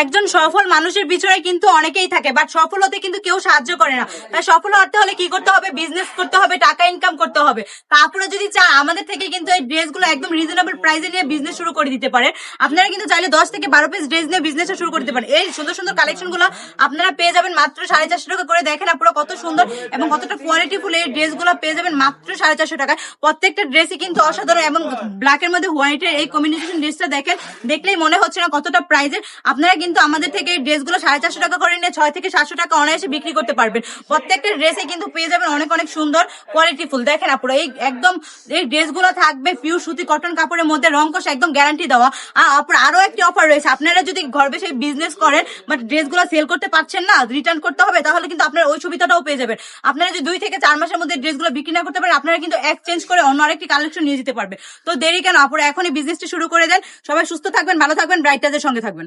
একজন সফল মানুষের পিছনে কিন্তু অনেকেই থাকে, বাট সফল হতে কিন্তু কেউ সাহায্য করে না। তাই সফল হতে হলে কি করতে হবে? বিজনেস করতে হবে, টাকা ইনকাম করতে হবে। তারপরে যদি চান আমাদের থেকে কিন্তু এই ড্রেসগুলো একদম রিজনেবল প্রাইসে নিয়ে বিজনেস শুরু করে দিতে পারেন। আপনারা কিন্তু চাইলে 10 থেকে 12 পিস ড্রেস নিয়ে বিজনেস শুরু করতে পারেন। এই সুন্দর সুন্দর কালেকশন গুলো আপনারা পেয়ে যাবেন মাত্র 450 টাকা করে। দেখেন আপনারা কত সুন্দর এবং কতটা কোয়ালিটিফুল এই ড্রেসগুলো পেয়ে যাবেন মাত্র 450 টাকায়। প্রত্যেকটা ড্রেসই কিন্তু অসাধারণ এবং ব্ল্যাকের মধ্যে হোয়াইটের এই কম্বিনেশন ড্রেসটা দেখেন, দেখলেই মনে হচ্ছে না কতটা প্রাইজের। আপনারা কিন্তু আমাদের থেকে এই ড্রেসগুলো 450 টাকা করে নিয়ে 6 থেকে 700 টাকা অনায়াসে বিক্রি করতে পারবেন। প্রত্যেকটা ড্রেসে কিন্তু পেয়ে যাবেন অনেক অনেক সুন্দর কোয়ালিটিফুল। দেখেন আপনারা এই একদম এই ড্রেসগুলো থাকবে পিওর সুতি কটন কাপড়ের মধ্যে, রং কষ একদম গ্যারান্টি দেওয়া। আর আরো একটি অফার রয়েছে, আপনারা যদি ঘর বসে বিজনেস করেন বাট ড্রেসগুলো সেল করতে পারছেন না, রিটার্ন করতে হবে, তাহলে কিন্তু আপনারা ওই সুবিধাটাও পেয়ে যাবেন। আপনারা যদি 2 থেকে 4 মাসের মধ্যে ড্রেসগুলো বিক্রি না করতে পারেন, আপনারা কিন্তু এক্সচেঞ্জ করে অন্য আরেকটি কালেকশন নিয়ে যেতে পারবেন। তো দেরি কেন, আপনারা এখনই বিজনেসটি শুরু করে দেন। সবাই সুস্থ থাকবেন, ভালো থাকবেন, ব্রাইট টাজের সঙ্গে থাকবেন।